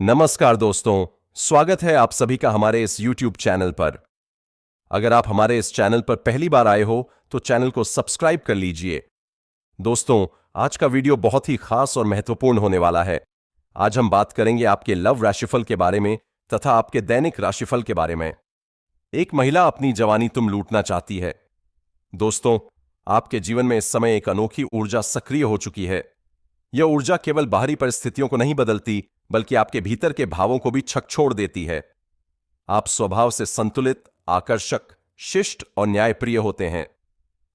नमस्कार दोस्तों, स्वागत है आप सभी का हमारे इस YouTube चैनल पर। अगर आप हमारे इस चैनल पर पहली बार आए हो तो चैनल को सब्सक्राइब कर लीजिए। दोस्तों, आज का वीडियो बहुत ही खास और महत्वपूर्ण होने वाला है। आज हम बात करेंगे आपके लव राशिफल के बारे में तथा आपके दैनिक राशिफल के बारे में। एक महिला अपनी जवानी तुम लूटना चाहती है। दोस्तों, आपके जीवन में इस समय एक अनोखी ऊर्जा सक्रिय हो चुकी है। यह ऊर्जा केवल बाहरी परिस्थितियों को नहीं बदलती, बल्कि आपके भीतर के भावों को भी छकछोड़ देती है। आप स्वभाव से संतुलित, आकर्षक, शिष्ट और न्यायप्रिय होते हैं।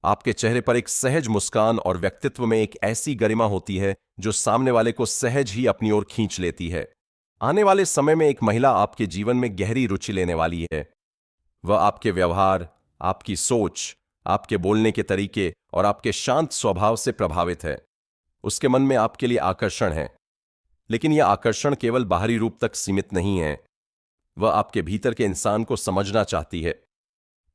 आपके चेहरे पर एक सहज मुस्कान और व्यक्तित्व में एक ऐसी गरिमा होती है जो सामने वाले को सहज ही अपनी ओर खींच लेती है। आने वाले समय में एक महिला आपके जीवन में गहरी रुचि लेने वाली है। वह आपके व्यवहार, आपकी सोच, आपके बोलने के तरीके और आपके शांत स्वभाव से प्रभावित है। उसके मन में आपके लिए आकर्षण है, लेकिन यह आकर्षण केवल बाहरी रूप तक सीमित नहीं है। वह आपके भीतर के इंसान को समझना चाहती है।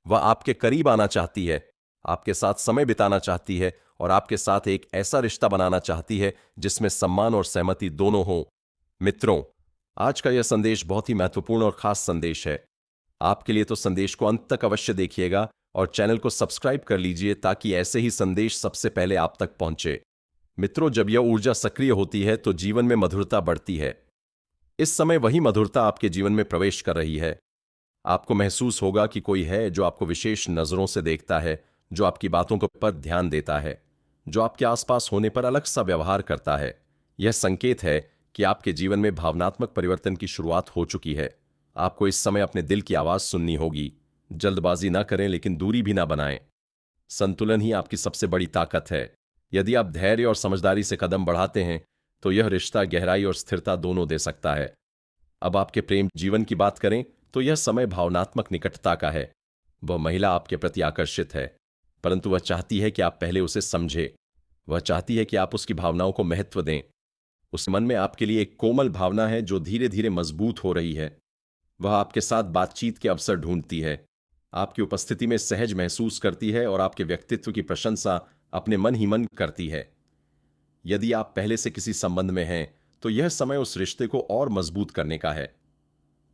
वह आपके करीब आना चाहती है, आपके साथ समय बिताना चाहती है और आपके साथ एक ऐसा रिश्ता बनाना चाहती है जिसमें सम्मान और सहमति दोनों हो। मित्रों, आज का यह संदेश बहुत ही महत्वपूर्ण और खास संदेश है। आपके लिए तो संदेश को अंत तक अवश्य देखिएगा और चैनल को सब्सक्राइब कर लीजिए ताकि ऐसे ही संदेश सबसे पहले आप तक पहुंचे। मित्रों, जब यह ऊर्जा सक्रिय होती है तो जीवन में मधुरता बढ़ती है। इस समय वही मधुरता आपके जीवन में प्रवेश कर रही है। आपको महसूस होगा कि कोई है जो आपको विशेष नजरों से देखता है, जो आपकी बातों को पर ध्यान देता है, जो आपके आसपास होने पर अलग सा व्यवहार करता है। यह संकेत है कि आपके जीवन में भावनात्मक परिवर्तन की शुरुआत हो चुकी है। आपको इस समय अपने दिल की आवाज सुननी होगी। जल्दबाजी ना करें, लेकिन दूरी भी ना बनाएं। संतुलन ही आपकी सबसे बड़ी ताकत है। यदि आप धैर्य और समझदारी से कदम बढ़ाते हैं तो यह रिश्ता गहराई और स्थिरता दोनों दे सकता है। अब आपके प्रेम जीवन की बात करें तो यह समय भावनात्मक निकटता का है। वह महिला आपके प्रति आकर्षित है, परंतु वह चाहती है कि आप पहले उसे समझें। वह चाहती है कि आप उसकी भावनाओं को महत्व दें। उस मन में आपके लिए एक कोमल भावना है जो धीरे धीरे मजबूत हो रही है। वह आपके साथ बातचीत के अवसर ढूंढती है, आपकी उपस्थिति में सहज महसूस करती है और आपके व्यक्तित्व की प्रशंसा अपने मन ही मन करती है। यदि आप पहले से किसी संबंध में हैं तो यह समय उस रिश्ते को और मजबूत करने का है।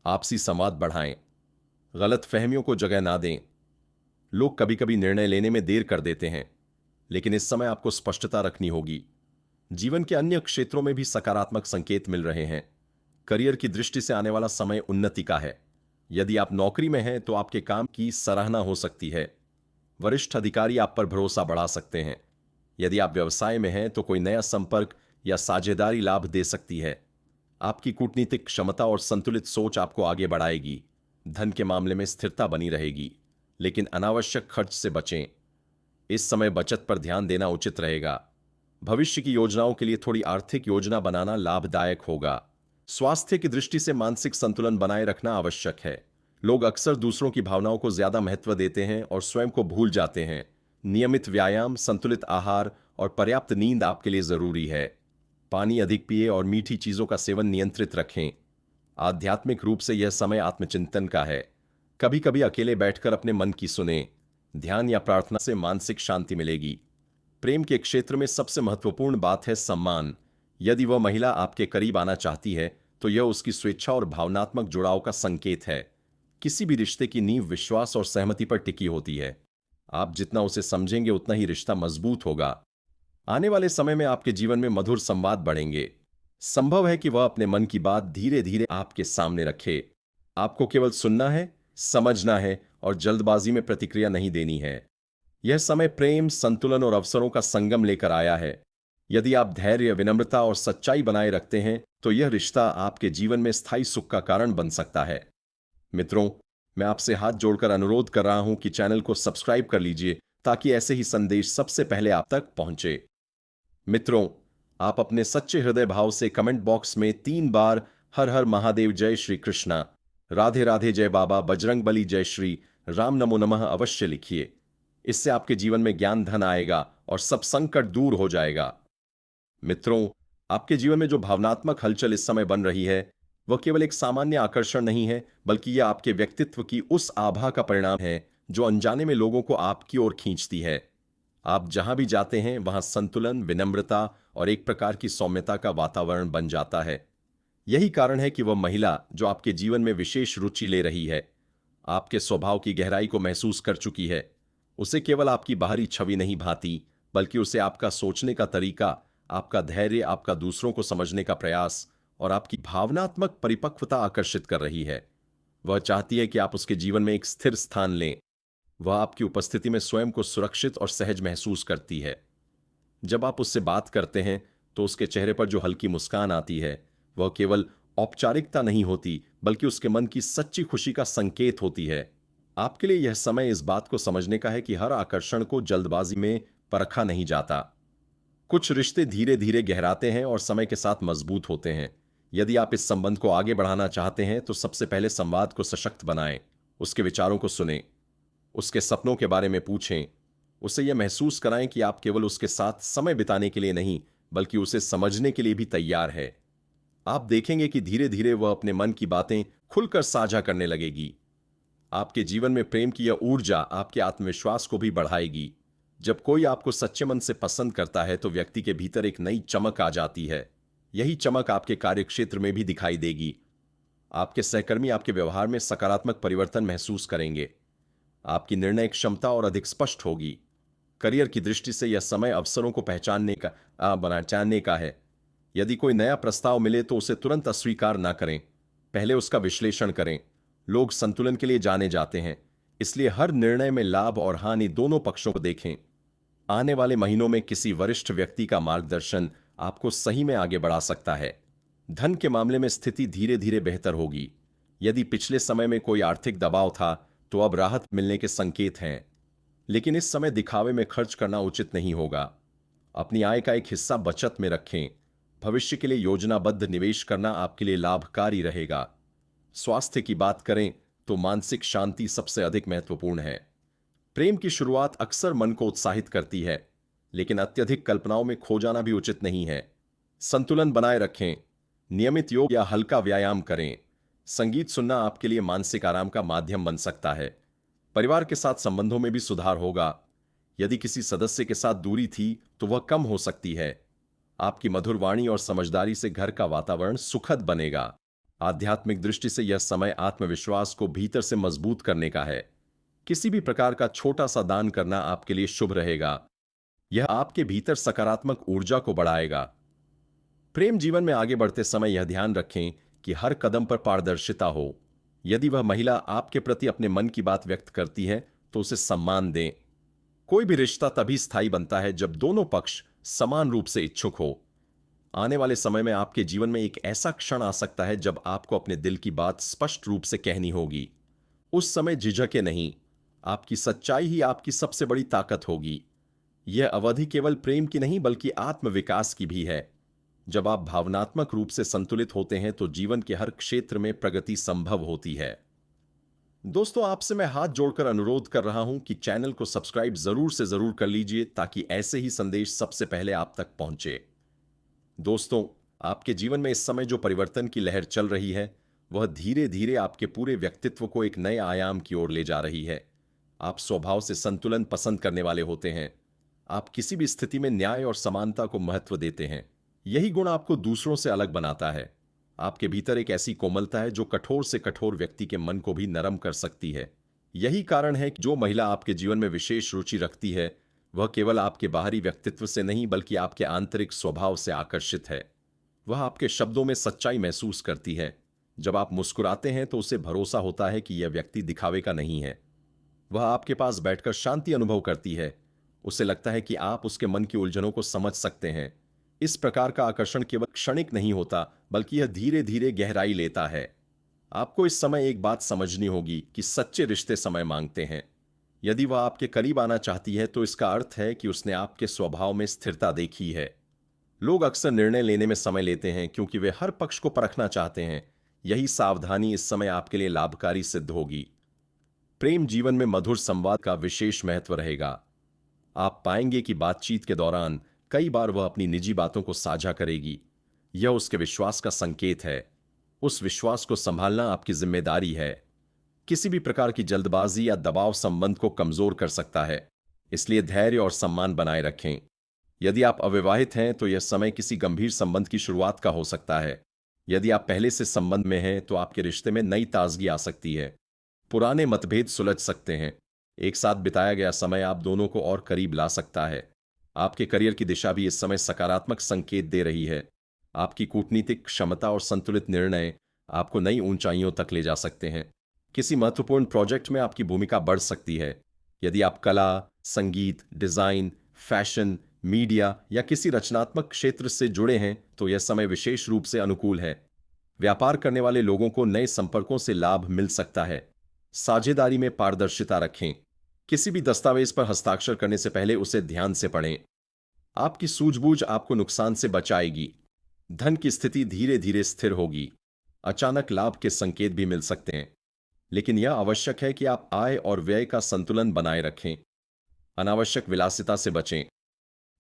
आपसी संवाद बढ़ाएं, गलत फहमियों को जगह ना दें। लोग कभी कभी निर्णय लेने में देर कर देते हैं, लेकिन इस समय आपको स्पष्टता रखनी होगी। जीवन के अन्य क्षेत्रों में भी सकारात्मक संकेत मिल रहे हैं। करियर की दृष्टि से आने वाला समय उन्नति का है। यदि आप नौकरी में हैं तो आपके काम की सराहना हो सकती है। वरिष्ठ अधिकारी आप पर भरोसा बढ़ा सकते हैं। यदि आप व्यवसाय में हैं तो कोई नया संपर्क या साझेदारी लाभ दे सकती है। आपकी कूटनीतिक क्षमता और संतुलित सोच आपको आगे बढ़ाएगी। धन के मामले में स्थिरता बनी रहेगी, लेकिन अनावश्यक खर्च से बचें। इस समय बचत पर ध्यान देना उचित रहेगा। भविष्य की योजनाओं के लिए थोड़ी आर्थिक योजना बनाना लाभदायक होगा। स्वास्थ्य की दृष्टि से मानसिक संतुलन बनाए रखना आवश्यक है। लोग अक्सर दूसरों की भावनाओं को ज्यादा महत्व देते हैं और स्वयं को भूल जाते हैं। नियमित व्यायाम, संतुलित आहार और पर्याप्त नींद आपके लिए जरूरी है। पानी अधिक पिए और मीठी चीजों का सेवन नियंत्रित रखें। आध्यात्मिक रूप से यह समय आत्मचिंतन का है। कभी कभी अकेले बैठकर अपने मन की सुने। ध्यान या प्रार्थना से मानसिक शांति मिलेगी। प्रेम के क्षेत्र में सबसे महत्वपूर्ण बात है सम्मान। यदि वह महिला आपके करीब आना चाहती है तो यह उसकी स्वेच्छा और भावनात्मक जुड़ाव का संकेत है। किसी भी रिश्ते की नींव विश्वास और सहमति पर टिकी होती है। आप जितना उसे समझेंगे उतना ही रिश्ता मजबूत होगा। आने वाले समय में आपके जीवन में मधुर संवाद बढ़ेंगे। संभव है कि वह अपने मन की बात धीरे धीरे आपके सामने रखे। आपको केवल सुनना है, समझना है और जल्दबाजी में प्रतिक्रिया नहीं देनी है। यह समय प्रेम, संतुलन और अवसरों का संगम लेकर आया है। यदि आप धैर्य, विनम्रता और सच्चाई बनाए रखते हैं तो यह रिश्ता आपके जीवन में स्थायी सुख का कारण बन सकता है। मित्रों, मैं आपसे हाथ जोड़कर अनुरोध कर रहा हूं कि चैनल को सब्सक्राइब कर लीजिए ताकि ऐसे ही संदेश सबसे पहले आप तक पहुंचे। मित्रों, आप अपने सच्चे हृदय भाव से कमेंट बॉक्स में 3 बार हर हर महादेव, जय श्री कृष्णा, राधे राधे, जय बाबा, बजरंग बली, जय श्री राम, नमो नमः अवश्य लिखिए। इससे आपके जीवन में ज्ञान धन आएगा और सब संकट दूर हो जाएगा। मित्रों, आपके जीवन में जो भावनात्मक हलचल इस समय बन रही है वह केवल एक सामान्य आकर्षण नहीं है, बल्कि यह आपके व्यक्तित्व की उस आभा का परिणाम है जो अनजाने में लोगों को आपकी ओर खींचती है। आप जहां भी जाते हैं वहां संतुलन, विनम्रता और एक प्रकार की सौम्यता का वातावरण बन जाता है। यही कारण है कि वह महिला जो आपके जीवन में विशेष रुचि ले रही है, आपके स्वभाव की गहराई को महसूस कर चुकी है। उसे केवल आपकी बाहरी छवि नहीं भाती, बल्कि उसे आपका सोचने का तरीका, आपका धैर्य, आपका दूसरों को समझने का प्रयास और आपकी भावनात्मक परिपक्वता आकर्षित कर रही है। वह चाहती है कि आप उसके जीवन में एक स्थिर स्थान लें। वह आपकी उपस्थिति में स्वयं को सुरक्षित और सहज महसूस करती है। जब आप उससे बात करते हैं तो उसके चेहरे पर जो हल्की मुस्कान आती है, वह केवल औपचारिकता नहीं होती, बल्कि उसके मन की सच्ची खुशी का संकेत होती है। आपके लिए यह समय इस बात को समझने का है कि हर आकर्षण को जल्दबाजी में परखा नहीं जाता। कुछ रिश्ते धीरे धीरे गहराते हैं और समय के साथ मजबूत होते हैं। यदि आप इस संबंध को आगे बढ़ाना चाहते हैं तो सबसे पहले संवाद को सशक्त बनाएं, उसके विचारों को सुनें, उसके सपनों के बारे में पूछें, उसे यह महसूस कराएं कि आप केवल उसके साथ समय बिताने के लिए नहीं, बल्कि उसे समझने के लिए भी तैयार है। आप देखेंगे कि धीरे धीरे वह अपने मन की बातें खुलकर साझा करने लगेगी। आपके जीवन में प्रेम की यह ऊर्जा आपके आत्मविश्वास को भी बढ़ाएगी। जब कोई आपको सच्चे मन से पसंद करता है तो व्यक्ति के भीतर एक नई चमक आ जाती है। यही चमक आपके कार्यक्षेत्र में भी दिखाई देगी। आपके सहकर्मी आपके व्यवहार में सकारात्मक परिवर्तन महसूस करेंगे। आपकी निर्णय क्षमता और अधिक स्पष्ट होगी। करियर की दृष्टि से यह समय अवसरों को पहचानने का है। यदि कोई नया प्रस्ताव मिले तो उसे तुरंत अस्वीकार ना करें, पहले उसका विश्लेषण करें। लोग संतुलन के लिए जाने जाते हैं, इसलिए हर निर्णय में लाभ और हानि दोनों पक्षों को देखें। आने वाले महीनों में किसी वरिष्ठ व्यक्ति का मार्गदर्शन आपको सही में आगे बढ़ा सकता है। धन के मामले में स्थिति धीरे धीरे बेहतर होगी। यदि पिछले समय में कोई आर्थिक दबाव था तो अब राहत मिलने के संकेत हैं। लेकिन इस समय दिखावे में खर्च करना उचित नहीं होगा। अपनी आय का एक हिस्सा बचत में रखें। भविष्य के लिए योजनाबद्ध निवेश करना आपके लिए लाभकारी रहेगा। स्वास्थ्य की बात करें तो मानसिक शांति सबसे अधिक महत्वपूर्ण है। प्रेम की शुरुआत अक्सर मन को उत्साहित करती है, लेकिन अत्यधिक कल्पनाओं में खो जाना भी उचित नहीं है। संतुलन बनाए रखें। नियमित योग या हल्का व्यायाम करें। संगीत सुनना आपके लिए मानसिक आराम का माध्यम बन सकता है। परिवार के साथ संबंधों में भी सुधार होगा। यदि किसी सदस्य के साथ दूरी थी तो वह कम हो सकती है। आपकी मधुर वाणी और समझदारी से घर का वातावरण सुखद बनेगा। आध्यात्मिक दृष्टि से यह समय आत्मविश्वास को भीतर से मजबूत करने का है। किसी भी प्रकार का छोटा सा दान करना आपके लिए शुभ रहेगा। यह आपके भीतर सकारात्मक ऊर्जा को बढ़ाएगा। प्रेम जीवन में आगे बढ़ते समय यह ध्यान रखें कि हर कदम पर पारदर्शिता हो। यदि वह महिला आपके प्रति अपने मन की बात व्यक्त करती है तो उसे सम्मान दें। कोई भी रिश्ता तभी स्थायी बनता है जब दोनों पक्ष समान रूप से इच्छुक हो। आने वाले समय में आपके जीवन में एक ऐसा क्षण आ सकता है जब आपको अपने दिल की बात स्पष्ट रूप से कहनी होगी। उस समय झिझके नहीं, आपकी सच्चाई ही आपकी सबसे बड़ी ताकत होगी। यह अवधि केवल प्रेम की नहीं बल्कि आत्मविकास की भी है। जब आप भावनात्मक रूप से संतुलित होते हैं तो जीवन के हर क्षेत्र में प्रगति संभव होती है। दोस्तों, आपसे मैं हाथ जोड़कर अनुरोध कर रहा हूं कि चैनल को सब्सक्राइब जरूर से जरूर कर लीजिए ताकि ऐसे ही संदेश सबसे पहले आप तक पहुंचे। दोस्तों, आपके जीवन में इस समय जो परिवर्तन की लहर चल रही है वह धीरे धीरे आपके पूरे व्यक्तित्व को एक नए आयाम की ओर ले जा रही है। आप स्वभाव से संतुलन पसंद करने वाले होते हैं। आप किसी भी स्थिति में न्याय और समानता को महत्व देते हैं। यही गुण आपको दूसरों से अलग बनाता है। आपके भीतर एक ऐसी कोमलता है जो कठोर से कठोर व्यक्ति के मन को भी नरम कर सकती है। यही कारण है कि जो महिला आपके जीवन में विशेष रुचि रखती है वह केवल आपके बाहरी व्यक्तित्व से नहीं बल्कि आपके आंतरिक स्वभाव से आकर्षित है। वह आपके शब्दों में सच्चाई महसूस करती है। जब आप मुस्कुराते हैं तो उसे भरोसा होता है कि यह व्यक्ति दिखावे का नहीं है। वह आपके पास बैठकर शांति अनुभव करती है। उसे लगता है कि आप उसके मन की उलझनों को समझ सकते हैं। इस प्रकार का आकर्षण केवल क्षणिक नहीं होता बल्कि यह धीरे धीरे गहराई लेता है। आपको इस समय एक बात समझनी होगी कि सच्चे रिश्ते समय मांगते हैं। यदि वह आपके करीब आना चाहती है तो इसका अर्थ है कि उसने आपके स्वभाव में स्थिरता देखी है। लोग अक्सर निर्णय लेने में समय लेते हैं क्योंकि वे हर पक्ष को परखना चाहते हैं। यही सावधानी इस समय आपके लिए लाभकारी सिद्ध होगी। प्रेम जीवन में मधुर संवाद का विशेष महत्व रहेगा। आप पाएंगे कि बातचीत के दौरान कई बार वह अपनी निजी बातों को साझा करेगी। यह उसके विश्वास का संकेत है। उस विश्वास को संभालना आपकी जिम्मेदारी है। किसी भी प्रकार की जल्दबाजी या दबाव संबंध को कमजोर कर सकता है, इसलिए धैर्य और सम्मान बनाए रखें। यदि आप अविवाहित हैं तो यह समय किसी गंभीर संबंध की शुरुआत का हो सकता है। यदि आप पहले से संबंध में हैं तो आपके रिश्ते में नई ताजगी आ सकती है। पुराने मतभेद सुलझ सकते हैं। एक साथ बिताया गया समय आप दोनों को और करीब ला सकता है। आपके करियर की दिशा भी इस समय सकारात्मक संकेत दे रही है। आपकी कूटनीतिक क्षमता और संतुलित निर्णय आपको नई ऊंचाइयों तक ले जा सकते हैं। किसी महत्वपूर्ण प्रोजेक्ट में आपकी भूमिका बढ़ सकती है। यदि आप कला, संगीत, डिजाइन, फैशन, मीडिया या किसी रचनात्मक क्षेत्र से जुड़े हैं तो यह समय विशेष रूप से अनुकूल है। व्यापार करने वाले लोगों को नए संपर्कों से लाभ मिल सकता है। साझेदारी में पारदर्शिता रखें। किसी भी दस्तावेज पर हस्ताक्षर करने से पहले उसे ध्यान से पढ़ें। आपकी सूझबूझ आपको नुकसान से बचाएगी। धन की स्थिति धीरे धीरे स्थिर होगी। अचानक लाभ के संकेत भी मिल सकते हैं, लेकिन यह आवश्यक है कि आप आय और व्यय का संतुलन बनाए रखें। अनावश्यक विलासिता से बचें।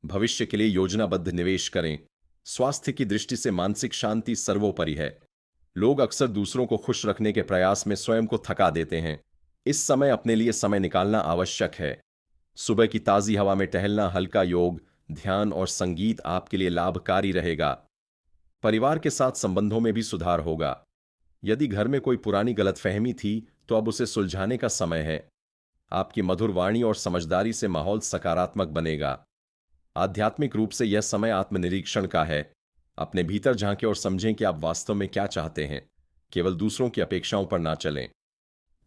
भविष्य के लिए योजनाबद्ध निवेश करें। स्वास्थ्य की दृष्टि से मानसिक शांति सर्वोपरि है। लोग अक्सर दूसरों को खुश रखने के प्रयास में स्वयं को थका देते हैं। इस समय अपने लिए समय निकालना आवश्यक है। सुबह की ताजी हवा में टहलना, हल्का योग, ध्यान और संगीत आपके लिए लाभकारी रहेगा। परिवार के साथ संबंधों में भी सुधार होगा। यदि घर में कोई पुरानी गलतफहमी थी तो अब उसे सुलझाने का समय है। आपकी मधुर वाणी और समझदारी से माहौल सकारात्मक बनेगा। आध्यात्मिक रूप से यह समय आत्मनिरीक्षण का है। अपने भीतर झांकें और समझें कि आप वास्तव में क्या चाहते हैं, केवल दूसरों की अपेक्षाओं पर ना चलें।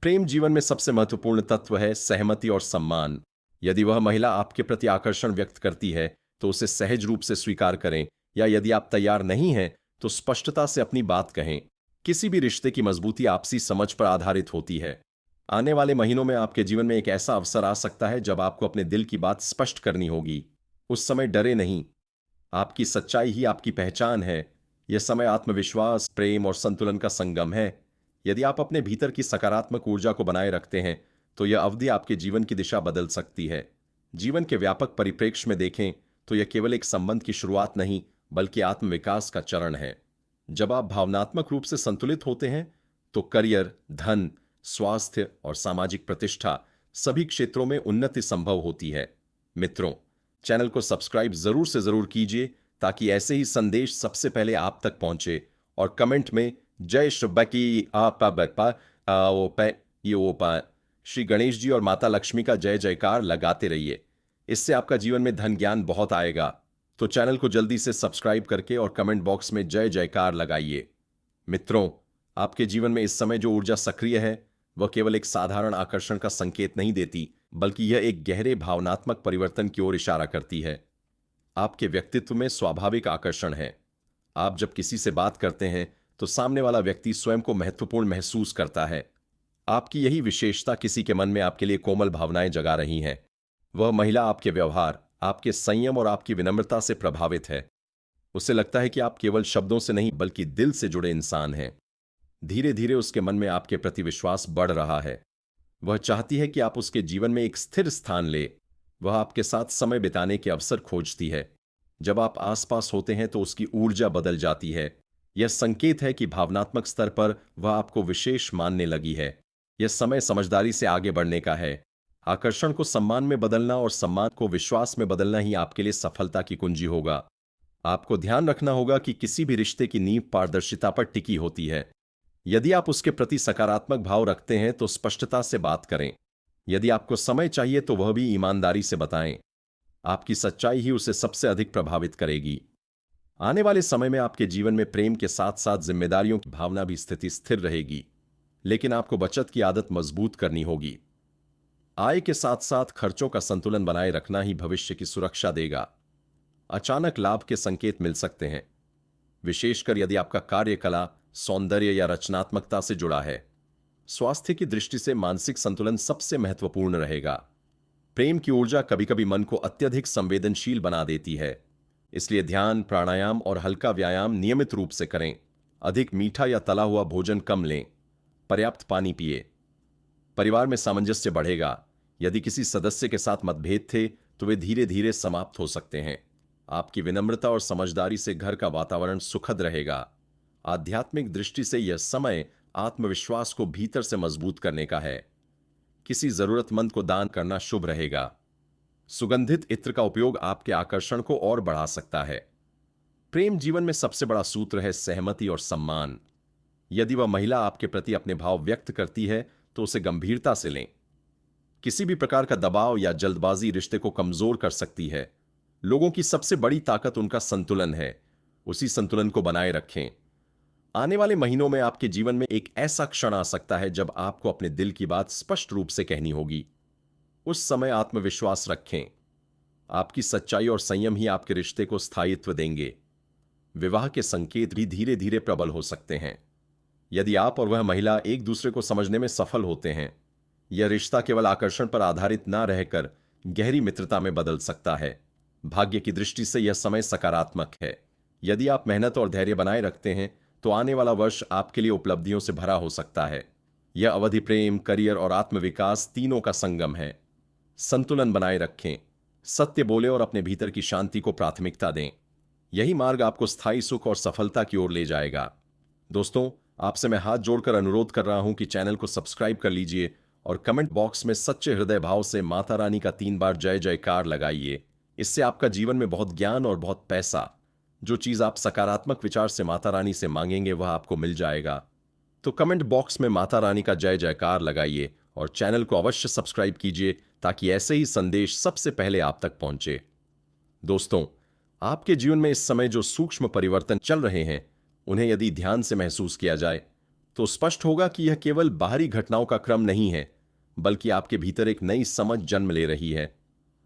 प्रेम जीवन में सबसे महत्वपूर्ण तत्व है सहमति और सम्मान। यदि वह महिला आपके प्रति आकर्षण व्यक्त करती है तो उसे सहज रूप से स्वीकार करें, या यदि आप तैयार नहीं हैं तो स्पष्टता से अपनी बात कहें। किसी भी रिश्ते की मजबूती आपसी समझ पर आधारित होती है। आने वाले महीनों में आपके जीवन में एक ऐसा अवसर आ सकता है जब आपको अपने दिल की बात स्पष्ट करनी होगी। उस समय डरे नहीं। आपकी सच्चाई ही आपकी पहचान है। यह समय आत्मविश्वास, प्रेम और संतुलन का संगम है। यदि आप अपने भीतर की सकारात्मक ऊर्जा को बनाए रखते हैं तो यह अवधि आपके जीवन की दिशा बदल सकती है। जीवन के व्यापक परिप्रेक्ष्य में देखें तो यह केवल एक संबंध की शुरुआत नहीं, बल्कि आत्मविकास का चरण है। जब आप भावनात्मक रूप से संतुलित होते हैं तो करियर, धन, स्वास्थ्य और सामाजिक प्रतिष्ठा सभी क्षेत्रों में उन्नति संभव होती है। मित्रों, चैनल को सब्सक्राइब जरूर से जरूर कीजिए ताकि ऐसे ही संदेश सबसे पहले आप तक पहुंचे, और कमेंट में जय श्री आपा बप्पा ओपा श्री गणेश जी और माता लक्ष्मी का जय जयकार लगाते रहिए। इससे आपका जीवन में धन ज्ञान बहुत आएगा। तो चैनल को जल्दी से सब्सक्राइब करके और कमेंट बॉक्स में जय जयकार लगाइए। मित्रों, आपके जीवन में इस समय जो ऊर्जा सक्रिय है वह केवल एक साधारण आकर्षण का संकेत नहीं देती, बल्कि यह एक गहरे भावनात्मक परिवर्तन की ओर इशारा करती है। आपके व्यक्तित्व में स्वाभाविक आकर्षण है। आप जब किसी से बात करते हैं तो सामने वाला व्यक्ति स्वयं को महत्वपूर्ण महसूस करता है। आपकी यही विशेषता किसी के मन में आपके लिए कोमल भावनाएं जगा रही हैं। वह महिला आपके व्यवहार, आपके संयम और आपकी विनम्रता से प्रभावित है। उसे लगता है कि आप केवल शब्दों से नहीं बल्कि दिल से जुड़े इंसान हैं। धीरे धीरे उसके मन में आपके प्रति विश्वास बढ़ रहा है। वह चाहती है कि आप उसके जीवन में एक स्थिर स्थान ले। वह आपके साथ समय बिताने के अवसर खोजती है। जब आप आसपास होते हैं तो उसकी ऊर्जा बदल जाती है। यह संकेत है कि भावनात्मक स्तर पर वह आपको विशेष मानने लगी है। यह समय समझदारी से आगे बढ़ने का है। आकर्षण को सम्मान में बदलना और सम्मान को विश्वास में बदलना ही आपके लिए सफलता की कुंजी होगा। आपको ध्यान रखना होगा कि किसी भी रिश्ते की नींव पारदर्शिता पर टिकी होती है। यदि आप उसके प्रति सकारात्मक भाव रखते हैं तो स्पष्टता से बात करें। यदि आपको समय चाहिए तो वह भी ईमानदारी से बताएं। आपकी सच्चाई ही उसे सबसे अधिक प्रभावित करेगी। आने वाले समय में आपके जीवन में प्रेम के साथ साथ जिम्मेदारियों की भावना भी स्थिति स्थिर रहेगी, लेकिन आपको बचत की आदत मजबूत करनी होगी। आय के साथ साथ खर्चों का संतुलन बनाए रखना ही भविष्य की सुरक्षा देगा। अचानक लाभ के संकेत मिल सकते हैं, विशेषकर यदि आपका कार्य कला, सौंदर्य या रचनात्मकता से जुड़ा है। स्वास्थ्य की दृष्टि से मानसिक संतुलन सबसे महत्वपूर्ण रहेगा। प्रेम की ऊर्जा कभी कभी मन को अत्यधिक संवेदनशील बना देती है, इसलिए ध्यान, प्राणायाम और हल्का व्यायाम नियमित रूप से करें। अधिक मीठा या तला हुआ भोजन कम लें। पर्याप्त पानी पिए। परिवार में सामंजस्य बढ़ेगा। यदि किसी सदस्य के साथ मतभेद थे तो वे धीरे धीरे समाप्त हो सकते हैं। आपकी विनम्रता और समझदारी से घर का वातावरण सुखद रहेगा। आध्यात्मिक दृष्टि से यह समय आत्मविश्वास को भीतर से मजबूत करने का है। किसी जरूरतमंद को दान करना शुभ रहेगा। सुगंधित इत्र का उपयोग आपके आकर्षण को और बढ़ा सकता है। प्रेम जीवन में सबसे बड़ा सूत्र है सहमति और सम्मान। यदि वह महिला आपके प्रति अपने भाव व्यक्त करती है तो उसे गंभीरता से लें। किसी भी प्रकार का दबाव या जल्दबाजी रिश्ते को कमजोर कर सकती है। लोगों की सबसे बड़ी ताकत उनका संतुलन है। उसी संतुलन को बनाए रखें। आने वाले महीनों में आपके जीवन में एक ऐसा क्षण आ सकता है जब आपको अपने दिल की बात स्पष्ट रूप से कहनी होगी। उस समय आत्मविश्वास रखें। आपकी सच्चाई और संयम ही आपके रिश्ते को स्थायित्व देंगे। विवाह के संकेत भी धीरे धीरे प्रबल हो सकते हैं। यदि आप और वह महिला एक दूसरे को समझने में सफल होते हैं, यह रिश्ता केवल आकर्षण पर आधारित ना रहकर गहरी मित्रता में बदल सकता है। भाग्य की दृष्टि से यह समय सकारात्मक है। यदि आप मेहनत और धैर्य बनाए रखते हैं तो आने वाला वर्ष आपके लिए उपलब्धियों से भरा हो सकता है। यह अवधि प्रेम, करियर और आत्मविकास तीनों का संगम है। संतुलन बनाए रखें, सत्य बोले और अपने भीतर की शांति को प्राथमिकता दें। यही मार्ग आपको स्थायी सुख और सफलता की ओर ले जाएगा। दोस्तों, आपसे मैं हाथ जोड़कर अनुरोध कर रहा हूं कि चैनल को सब्सक्राइब कर लीजिए और कमेंट बॉक्स में सच्चे हृदय भाव से माता रानी का 3 बार जय जयकार लगाइए। इससे आपका जीवन में बहुत ज्ञान और बहुत पैसा, जो चीज आप सकारात्मक विचार से माता रानी से मांगेंगे वह आपको मिल जाएगा। तो कमेंट बॉक्स में माता रानी का जय जयकार लगाइए और चैनल को अवश्य सब्सक्राइब कीजिए ताकि ऐसे ही संदेश सबसे पहले आप तक पहुंचे। दोस्तों, आपके जीवन में इस समय जो सूक्ष्म परिवर्तन चल रहे हैं, उन्हें यदि ध्यान से महसूस किया जाए तो स्पष्ट होगा कि यह केवल बाहरी घटनाओं का क्रम नहीं है, बल्कि आपके भीतर एक नई समझ जन्म ले रही है।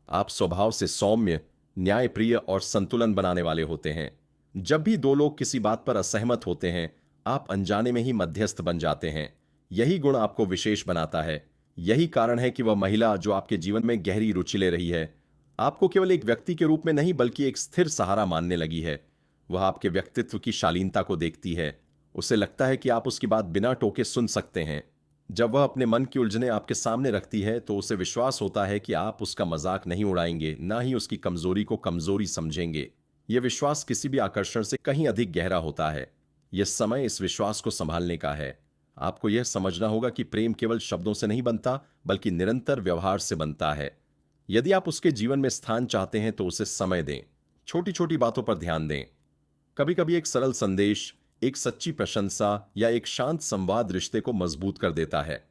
आप स्वभाव से सौम्य, न्यायप्रिय और संतुलन बनाने वाले होते हैं। जब भी दो लोग किसी बात पर असहमत होते हैं, आप अनजाने में ही मध्यस्थ बन जाते हैं। यही गुण आपको विशेष बनाता है। यही कारण है कि वह महिला जो आपके जीवन में गहरी रुचि ले रही है, आपको केवल एक व्यक्ति के रूप में नहीं बल्कि एक स्थिर सहारा मानने लगी है। वह आपके व्यक्तित्व की शालीनता को देखती है। उसे लगता है कि आप उसकी बात बिना टोके सुन सकते हैं। जब वह अपने मन की उलझनें आपके सामने रखती है तो उसे विश्वास होता है कि आप उसका मजाक नहीं उड़ाएंगे, ना ही उसकी कमजोरी को कमजोरी समझेंगे। यह विश्वास किसी भी आकर्षण से कहीं अधिक गहरा होता है। यह समय इस विश्वास को संभालने का है। आपको यह समझना होगा कि प्रेम केवल शब्दों से नहीं बनता, बल्कि निरंतर व्यवहार से बनता है। यदि आप उसके जीवन में स्थान चाहते हैं तो उसे समय दें। छोटी छोटी बातों पर ध्यान दें। कभी कभी एक सरल संदेश, एक सच्ची प्रशंसा या एक शांत संवाद रिश्ते को मजबूत कर देता है।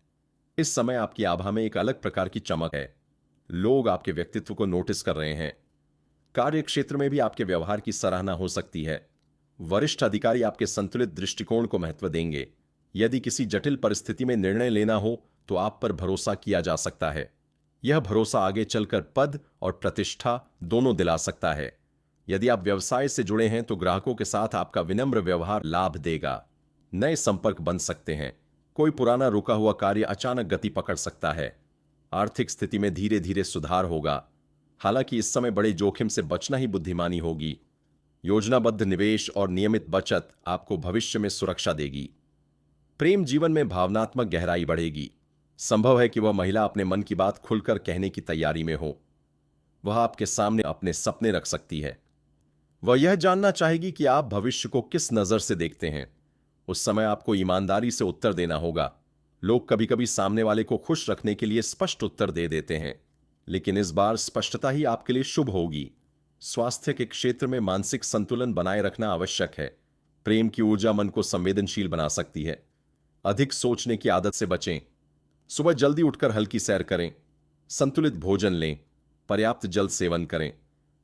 इस समय आपकी आभा में एक अलग प्रकार की चमक है। लोग आपके व्यक्तित्व को नोटिस कर रहे हैं। कार्य क्षेत्र में भी आपके व्यवहार की सराहना हो सकती है। वरिष्ठ अधिकारी आपके संतुलित दृष्टिकोण को महत्व देंगे। यदि किसी जटिल परिस्थिति में निर्णय लेना हो तो आप पर भरोसा किया जा सकता है। यह भरोसा आगे चलकर पद और प्रतिष्ठा दोनों दिला सकता है। यदि आप व्यवसाय से जुड़े हैं तो ग्राहकों के साथ आपका विनम्र व्यवहार लाभ देगा। नए संपर्क बन सकते हैं। कोई पुराना रुका हुआ कार्य अचानक गति पकड़ सकता है। आर्थिक स्थिति में धीरे धीरे सुधार होगा। हालांकि इस समय बड़े जोखिम से बचना ही बुद्धिमानी होगी। योजनाबद्ध निवेश और नियमित बचत आपको भविष्य में सुरक्षा देगी। प्रेम जीवन में भावनात्मक गहराई बढ़ेगी। संभव है कि वह महिला अपने मन की बात खुलकर कहने की तैयारी में हो। वह आपके सामने अपने सपने रख सकती है। वह यह जानना चाहेगी कि आप भविष्य को किस नजर से देखते हैं। उस समय आपको ईमानदारी से उत्तर देना होगा। लोग कभी कभी सामने वाले को खुश रखने के लिए स्पष्ट उत्तर दे देते हैं, लेकिन इस बार स्पष्टता ही आपके लिए शुभ होगी। स्वास्थ्य के क्षेत्र में मानसिक संतुलन बनाए रखना आवश्यक है। प्रेम की ऊर्जा मन को संवेदनशील बना सकती है। अधिक सोचने की आदत से बचें। सुबह जल्दी उठकर हल्की सैर करें। संतुलित भोजन लें। पर्याप्त जल सेवन करें।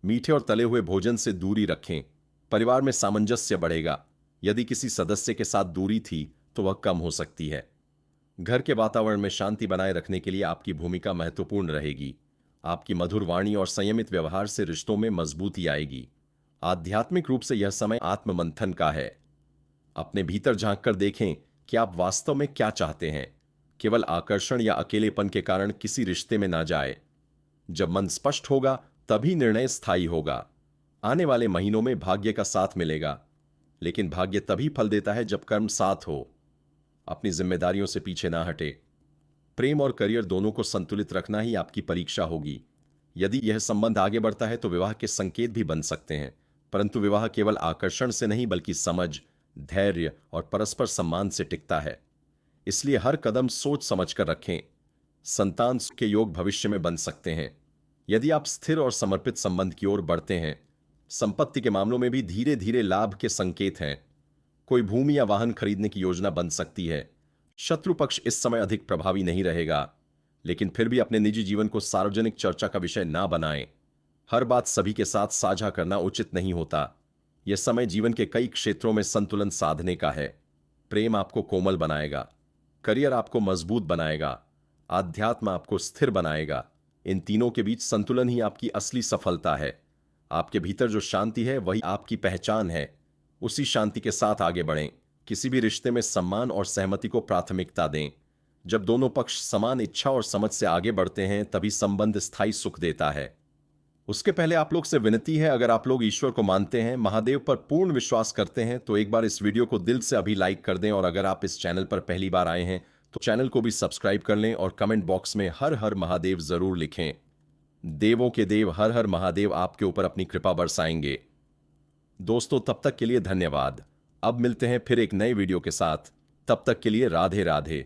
मीठे और तले हुए भोजन से दूरी रखें। परिवार में सामंजस्य बढ़ेगा। यदि किसी सदस्य के साथ दूरी थी तो वह कम हो सकती है। घर के वातावरण में शांति बनाए रखने के लिए आपकी भूमिका महत्वपूर्ण रहेगी। आपकी मधुर वाणी और संयमित व्यवहार से रिश्तों में मजबूती आएगी। आध्यात्मिक रूप से यह समय आत्ममंथन का है। अपने भीतर झांक कर देखें कि आप वास्तव में क्या चाहते हैं। केवल आकर्षण या अकेलेपन के कारण किसी रिश्ते में ना जाए। जब मन स्पष्ट होगा तभी निर्णय स्थायी होगा। आने वाले महीनों में भाग्य का साथ मिलेगा, लेकिन भाग्य तभी फल देता है जब कर्म साथ हो। अपनी जिम्मेदारियों से पीछे ना हटे। प्रेम और करियर दोनों को संतुलित रखना ही आपकी परीक्षा होगी। यदि यह संबंध आगे बढ़ता है तो विवाह के संकेत भी बन सकते हैं, परंतु विवाह केवल आकर्षण से नहीं बल्कि समझ, धैर्य और परस्पर सम्मान से टिकता है। इसलिए हर कदम सोच समझ कर रखें। संतान के योग भविष्य में बन सकते हैं। यदि आप स्थिर और समर्पित संबंध की ओर बढ़ते हैं संपत्ति के मामलों में भी धीरे धीरे लाभ के संकेत हैं। कोई भूमि या वाहन खरीदने की योजना बन सकती है। शत्रु पक्ष इस समय अधिक प्रभावी नहीं रहेगा, लेकिन फिर भी अपने निजी जीवन को सार्वजनिक चर्चा का विषय ना बनाएं। हर बात सभी के साथ साझा करना उचित नहीं होता। यह समय जीवन के कई क्षेत्रों में संतुलन साधने का है। प्रेम आपको कोमल बनाएगा, करियर आपको मजबूत बनाएगा, आध्यात्म आपको स्थिर बनाएगा। इन तीनों के बीच संतुलन ही आपकी असली सफलता है। आपके भीतर जो शांति है वही आपकी पहचान है। उसी शांति के साथ आगे बढ़ें। किसी भी रिश्ते में सम्मान और सहमति को प्राथमिकता दें। जब दोनों पक्ष समान इच्छा और समझ से आगे बढ़ते हैं तभी संबंध स्थायी सुख देता है। उसके पहले आप लोग से विनती है, अगर आप लोग ईश्वर को मानते हैं, महादेव पर पूर्ण विश्वास करते हैं, तो एक बार इस वीडियो को दिल से अभी लाइक कर दें। और अगर आप इस चैनल पर पहली बार आए हैं तो चैनल को भी सब्सक्राइब कर लें और कमेंट बॉक्स में हर हर महादेव जरूर लिखें। देवों के देव हर हर महादेव आपके ऊपर अपनी कृपा बरसाएंगे। दोस्तों, तब तक के लिए धन्यवाद। अब मिलते हैं फिर एक नए वीडियो के साथ। तब तक के लिए राधे राधे।